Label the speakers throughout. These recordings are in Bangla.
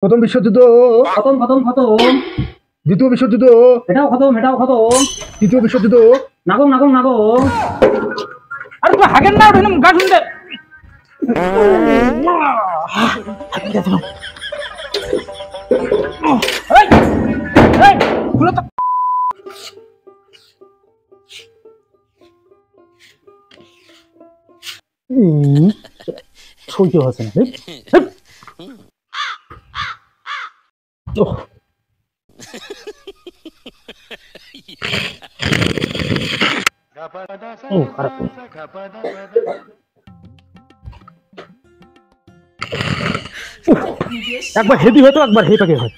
Speaker 1: প্রথম বিশ্বযুদ্ধ
Speaker 2: খতম খতম খতম।
Speaker 1: দ্বিতীয় বিশ্বযুদ্ধ
Speaker 2: এটাও খতম
Speaker 1: তৃতীয় বিশ্বযুদ্ধ
Speaker 2: নাগম নাগম নাগম।
Speaker 3: আরে তুই হাগেন না ওখানে গা শুনতে খুলে তো
Speaker 2: সহ্য হচ্ছে না। ও খারাপ।
Speaker 3: একবার হেভি হতো একবার হে পাকে হয়।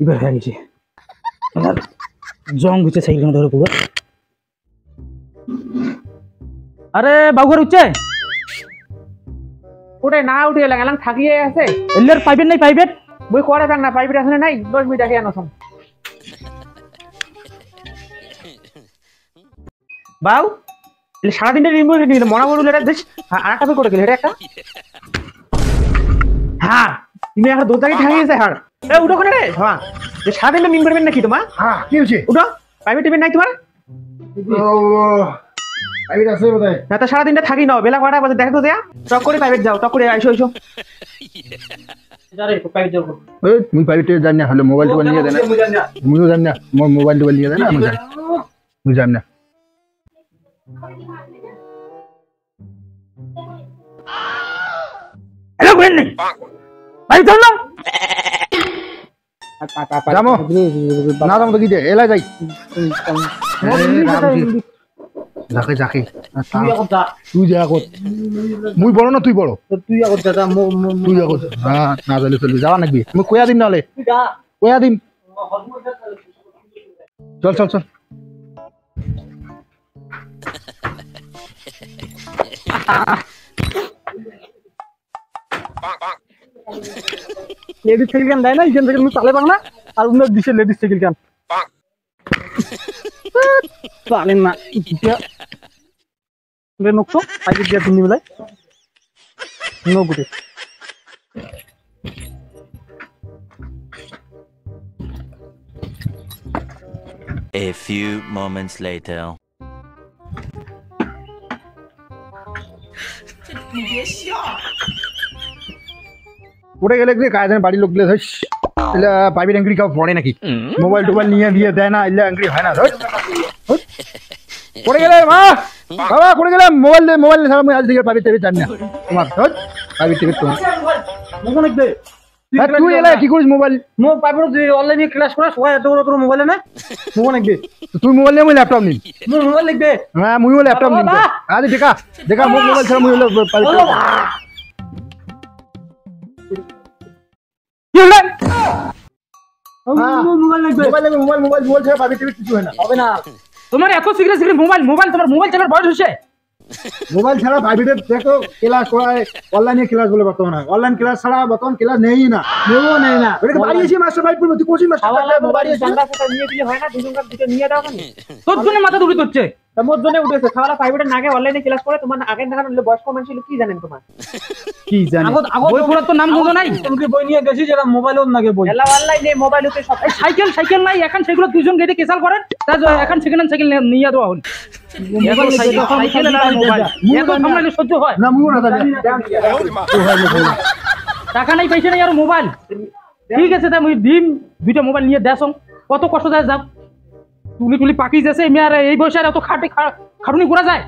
Speaker 3: এবার হয়ে গেছে জং হচ্ছে সাইকেল ধরে পুরো। আরে বাবুঘর উঠছে
Speaker 4: উঠে না উঠে গেলাম থাকিয়ে আছে
Speaker 3: এলের পাইবেন নাই পাইবেন
Speaker 4: বই করে থাক না প্রাইভেট আসলে নাই 10 মিনিট আগে আনছম বাউ সারাদিনটা রিমোট নিয়ে মনে করল এটা দেখ আর একটা করে গেল এটা একটা হ্যাঁ তুমি এখন দোতাকে ঠাকিয়েছে হার এ উঠো কোনে রে হ্যাঁ যে সারাদিনটা নিম করবেন নাকি তোমার
Speaker 1: হ্যাঁ কি হয়েছে
Speaker 4: উঠো প্রাইভেট টিভি নাই তোমার
Speaker 1: প্রাইভেট আছে বোধহয়
Speaker 4: না তো সারাদিনটা থাকি নাও বেলা কটা বাজে দেখো তো দেয়া টক করে প্রাইভেট যাও টক করে আইসো আইসো যারে প্রাইভেট যাও
Speaker 1: এই মুই প্রাইভেটে যাই না হলে মোবাইল টোবাইল নিয়ে দেন মুইও যাই না মোবাইল টোবাইল নিয়ে দেন আমি যাই মুই যাই না
Speaker 3: হ্যালো কোন নেই ভাই চল না
Speaker 1: যামো না যামো তো কি দে এলাই যাই যাকে যাকে
Speaker 2: তুই এখন যা,
Speaker 1: তুই যা কর মুই বড় না তুই বড়
Speaker 2: তুই এখন যা যা,
Speaker 1: তুই যা কর হ্যাঁ না যাইলে চলবি যাওয়া নাকবি মুই কয়া দিন নাহলে
Speaker 2: তুই যা।
Speaker 1: কয়া দিন চল চল চল
Speaker 3: লেডিস সাইকেল দেয় না এখান থেকে চালে পাং না আর উনার দিছে লেডিস সাইকেল কেন জানেন না নকশো আগে দিয়া তুমি বেলায় নগুটে
Speaker 5: A few moments later.
Speaker 1: উঠে গেলে কি কাজ বাড়ির লোক দিলে ধস এলে প্রাইভেট অ্যাঙ্গরি কাউ পড়ে নাকি মোবাইল টোবাইল নিয়ে দিয়ে দেয় না এলে অ্যাঙ্গরি হয় না ধস পড়ে গেলে মা বাবা পড়ে গেলে মোবাইল ছাড়া আমি আজ থেকে প্রাইভেট টিভি জানি না তোমার ধস প্রাইভেট টিভি তোমার
Speaker 2: মোবাইল দে
Speaker 1: তুই এলে কি করিস মোবাইল
Speaker 2: মো প্রাইভেট যে অনলাইনে ক্লাস করা সবাই এত বড় তোর মোবাইলে না মোবাইল দে
Speaker 1: তুই মোবাইল নিয়ে মুই ল্যাপটপ নিন
Speaker 2: মো মোবাইল লিখবে
Speaker 1: হ্যাঁ মুইও ল্যাপটপ নিন আজ দেখা দেখা মোবাইল ছাড়া মুই প্রাইভেট
Speaker 3: কি হলো
Speaker 2: মোবাইল লিখবে
Speaker 1: মোবাইল ছাড়া প্রাইভেট টিভি কিছু হয় না
Speaker 2: হবে না
Speaker 3: তোমার এত সিগারেট সিগারেট মোবাইল তোমার মোবাইল চালার বয়স হচ্ছে
Speaker 1: মোবাইল ছাড়া প্রাইভেটে দেখো ক্লাস করায় অনলাইনে ক্লাস বলে বর্তমানে অনলাইন ক্লাস ছাড়া বর্তমান ক্লাস নেই না
Speaker 2: নেবো নেই না
Speaker 1: ওটাকে বাড়িয়েছি মাস্টার ভাই তুই কোচিং
Speaker 2: খাওয়ালা
Speaker 1: মাস্টার
Speaker 2: মোবাইল জানলা সেটা নিয়ে দিলে হয় না দুজন কাছ থেকে নিয়ে দাও কেন
Speaker 3: তোর জন্য মাথা দুড়ি হচ্ছে
Speaker 4: মোর জন্য উঠেছে খাওয়ালা প্রাইভেটের নাগে অনলাইনে ক্লাস করে তোমার আগে দেখানো বয়স্ক মানুষ ছিল কি জানেন তোমার
Speaker 1: কি জানি
Speaker 3: বই পড়ার তো নাম গুলো নাই
Speaker 2: তুমি বই নিয়ে গেছি যেটা মোবাইলও নাগে বই
Speaker 4: এলা অনলাইনে মোবাইল হতে সব
Speaker 3: এই সাইকেল নাই এখন সেগুলো দুজন গেটে কেসাল করেন তা এখন সেকেন্ড হ্যান্ড সাইকেল নিয়ে দেওয়া হল এখন সাইকেল আর মোবাইল এত সামলালে সহ্য হয়
Speaker 1: না মুও না জানি
Speaker 3: টাকা নাই পয়সা নাই আর মোবাইল ঠিক আছে তাই মুই ডিম দুইটা মোবাইল নিয়ে দেসং কত কষ্ট যায় যাও তুলি পাকি যাচ্ছে আমি আর এই বয়সে আর এত খাটুনি করা যায়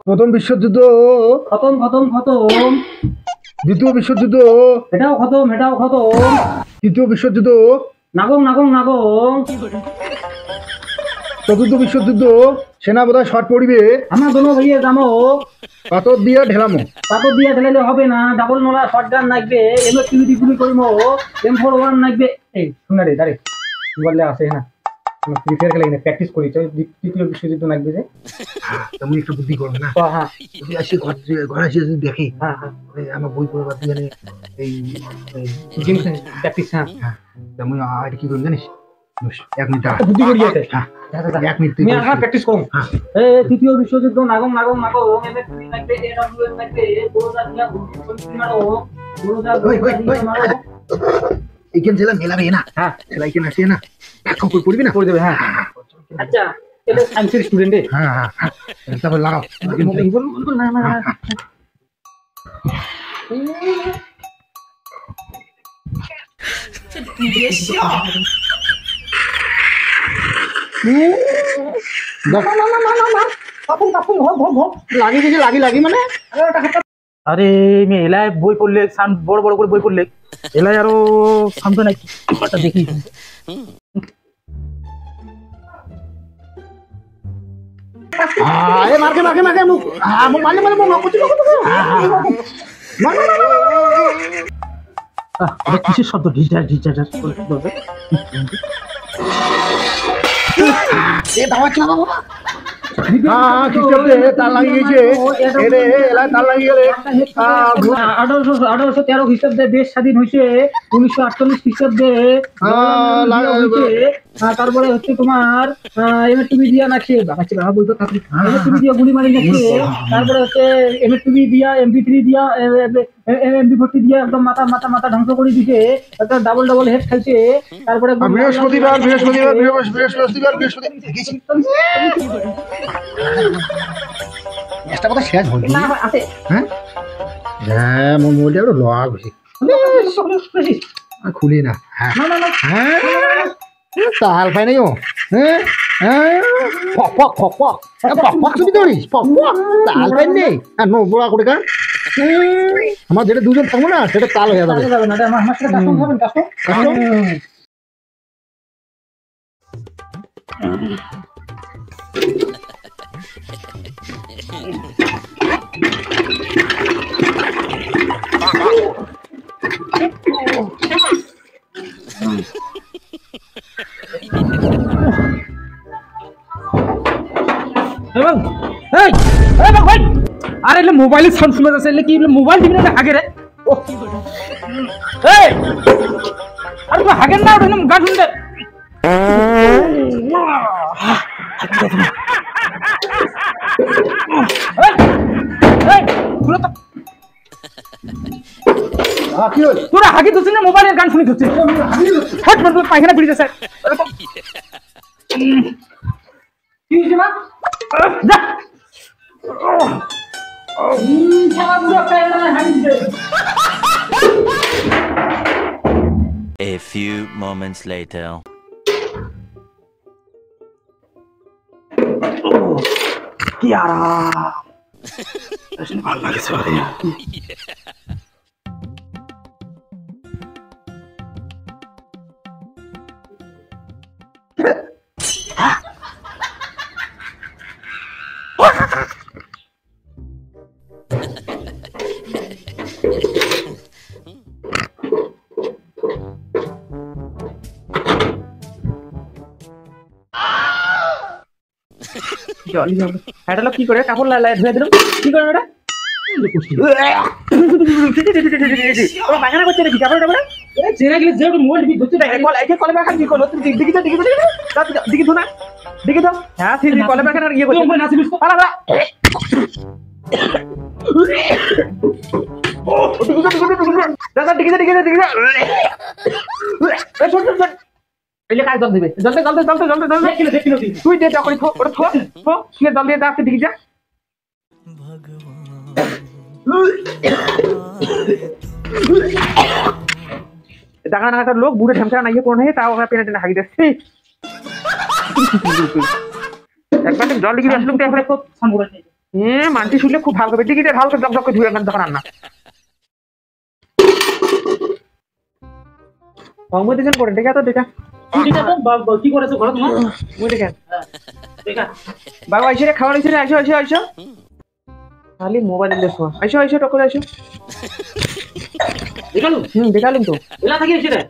Speaker 1: প্রথম বিশ্বযুদ্ধ
Speaker 2: খতম খতম খতম।
Speaker 1: দ্বিতীয় বিশ্বযুদ্ধ
Speaker 2: এটাও খতম
Speaker 1: তৃতীয় বিশ্বযুদ্ধ
Speaker 2: নাগম নাগম নাগম।
Speaker 1: চতুর্থ বিশ্বযুদ্ধ সেনা বোধহয় শর্ট পড়িবে
Speaker 2: আমার দোনো ভাইয়ে জানো
Speaker 1: পাথর দিয়ে ঢেলামো
Speaker 2: পাথর দিয়ে ঢেলালে হবে না ডাবল নোলা শটগান লাগবে এমএ টিভিটি গুলি করবো M41 লাগবে এই শুনে রে দাঁড়ে বললে আসে না আমি ফ্রি ফায়ার খেলে প্র্যাকটিস করি তো তৃতীয় বিশ্বযুদ্ধ লাগবে যে
Speaker 1: তুমি একটু বুদ্ধি করো না
Speaker 2: হ্যাঁ
Speaker 1: আসি ঘরে আসি যদি দেখি
Speaker 2: হ্যাঁ
Speaker 1: আমার বই পড়ে বাদ দিয়ে এই
Speaker 2: জিম প্র্যাকটিস হ্যাঁ
Speaker 1: আমি আর কি করি জানিস এক মিনিট দাঁড়া।
Speaker 2: বুদ্ধি করি যেতে
Speaker 1: হ্যাঁ, এক মিনিট তুই
Speaker 2: তুমি
Speaker 1: বস।
Speaker 2: আগে প্র্যাকটিস করো
Speaker 1: হ্যাঁ।
Speaker 2: এই তৃতীয় বিশ্বযুদ্ধ নাগম এমএসপি লাগবে এডব্লিউএম লাগবে গোলদা দিয়া গুলি মারো গোলদা
Speaker 1: ওই,
Speaker 2: মারো
Speaker 1: এইখান জেলা মেলাবে না।
Speaker 2: হ্যাঁ
Speaker 1: সেলাই কেন আসিয়ে না এখন কই পড়বি না?
Speaker 2: করে দেবে হ্যাঁ আচ্ছা এটা সায়েন্সের স্টুডেন্ট
Speaker 1: হ্যাঁ হ্যাঁ হ্যাঁ। তারপর লাগাও।
Speaker 2: না না লাগি মানে
Speaker 3: আরে মে এলাই বই পড়লে বড় বড় করে বই পড়লে এলাই আরো সামনে নাকি একটা দেখি
Speaker 1: এ মারকে মুখ মুখ মারলে মুখ করছি
Speaker 3: কিসের শব্দ ডিজার
Speaker 1: খ্রিস্টাব্দে তার লাগিয়ে গেছে। এরে এলাই তার লাগিয়ে গেলে
Speaker 2: 1813 খ্রিস্টাব্দে দেশ স্বাধীন হয়েছে 1948 খ্রিস্টাব্দে তারপরে হচ্ছে তোমার এমএসটিভি দিয়া নাকি বলতো এমএসটিভি দিয়া গুলি মারি নাকি তারপরে হচ্ছে এমএসটিভি দিয়া এমপি3 দিয়া এমপি40 দিয়া একদম মাথা ধ্বংস করে দিছে একটা ডাবল হেড খাইছে তারপরে
Speaker 1: বৃহস্পতিবার একটা কথা শেষ হল
Speaker 2: না আছে
Speaker 1: হ্যাঁ হ্যাঁ মোর মোবাইলটা একটু লক হয়েছে খুলি না হ্যাঁ হ্যাঁ তাল পাই নাই ও হ্যাঁ হ্যাঁ ফক তুমি দৌড়িস তাল পাই নেই আর নো বড়া করে কার আমার যেটা দুজন থাকবো না সেটা তাল হয়ে যাবে
Speaker 2: যাবে না আমার সাথে কাস্টম হবেন কাস্টম
Speaker 3: আরে এলে মোবাইলের সাউন্ড শুনে যাচ্ছে এলে কি মোবাইল দিবি না আগে রে ও এই আরে তুই হাগেন না ওটা গান শুনতে তোরা হাগি দিচ্ছিস না মোবাইলের গান শুনি দিচ্ছিস হট মানে পায়খানা পিড়ি যাচ্ছে
Speaker 2: কি হয়েছে মা
Speaker 3: যা
Speaker 2: সারা পুরো প্যারা হানি দে
Speaker 5: A few moments later.
Speaker 3: কি আরাম ভালো লাগছে এটা কি করে কাপড় ধুয়ে দিল কি করে ওটা পায়খানা করছে নাকি কাপড়
Speaker 2: চেনা গেলে যে মোবাইল বি ধরতে
Speaker 3: কলে পায়খানা কি করলো তুমি দিকে ধো না দিকে ধো হ্যাঁ ঠিক কলে পায়খানা ইয়ে করছে পালা পালা কাজ জল দিবে জলতে তুই দে করে ওটা থো জল দিয়ে দাঁড়াতে দিকে যা দেখা না একটা লোক বুড়ে ঢেমছা না ইয়ে করে নেই তাও পেনে টেনে হাগি দিচ্ছে একবার জল দিকে আসলুম মানটি শুনলে খুব ভালো হবে টিকিটে ভালো জক জক ধুয়ে তখন রান্না কম্পিটিশন করে দেখা তো দেখা
Speaker 2: কি করেছো ঘর তোমার
Speaker 3: মুই দেখা
Speaker 2: দেখা
Speaker 3: বাবা আইসে খাবার আইসে খালি মোবাইল দেখো আইসো টকর আইসো
Speaker 2: দেখালু
Speaker 3: দেখালুম তো
Speaker 2: এলা থাকি এসে রে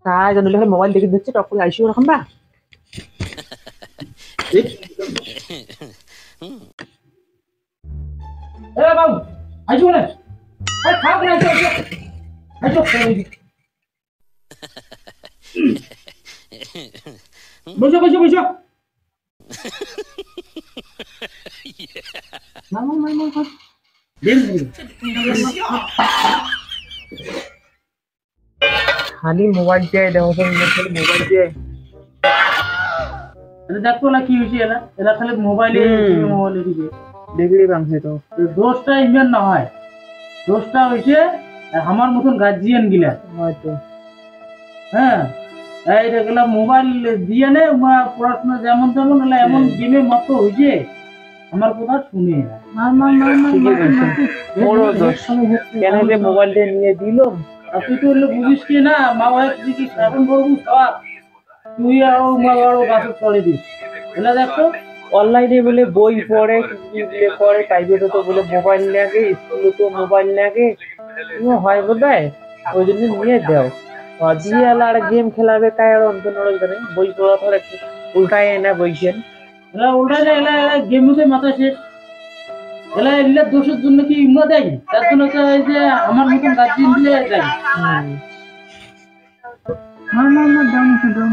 Speaker 3: তাই জানিলে মোবাইল দেখে দিচ্ছে টকর আইসো ওরকম বা
Speaker 2: এ বাবু আইসো না আরে খাও না আইসো
Speaker 3: বসো বসো বসো না না না না দিন
Speaker 4: খালি মোবাইল চাই দেখো খালি মোবাইল চাই
Speaker 3: দেখো না কি হয়েছে এরা এরা খালি মোবাইলে দিবে
Speaker 4: ডিগ্রি বাংছে তো
Speaker 3: দোষটা ইমেন না হয় দোষটা হয়েছে আমার মতন গার্জিয়ান গিলা
Speaker 4: হয়তো
Speaker 3: হ্যাঁ এইটা গেলা মোবাইল দিয়ে নে পড়াশোনা যেমন তেমন হলে এমন গেমে মত হয়েছে আমার কথা শুনে না না না না
Speaker 4: বড় দোষ কেন যে মোবাইলটা নিয়ে দিল
Speaker 3: তুই তো হলে বুঝিস কি না মা বাবা দিকে এখন বলবো তুই আর মা বাবা গাছে চলে দিস এলা দেখো
Speaker 4: অনলাইনে বলে বই পড়ে পড়ে প্রাইভেটে তো বলে মোবাইল লাগে স্কুলে তো মোবাইল লাগে হয় বোধহয় ওই জন্য নিয়ে দাও জিয়াল আর গেম খেলাবে তাই আর অন্ত নড়ে ধরে বই পড়া ধরে উল্টায় না বইছেন
Speaker 3: এলা উল্টা যায় এলা এলা গেমে মাথা শেষ এলা এলা দোষের জন্য কি ইমা দেয় তার জন্য তো এই যে আমার মতন গার্জিয়ান দিয়ে দেয় না না না দাম দাম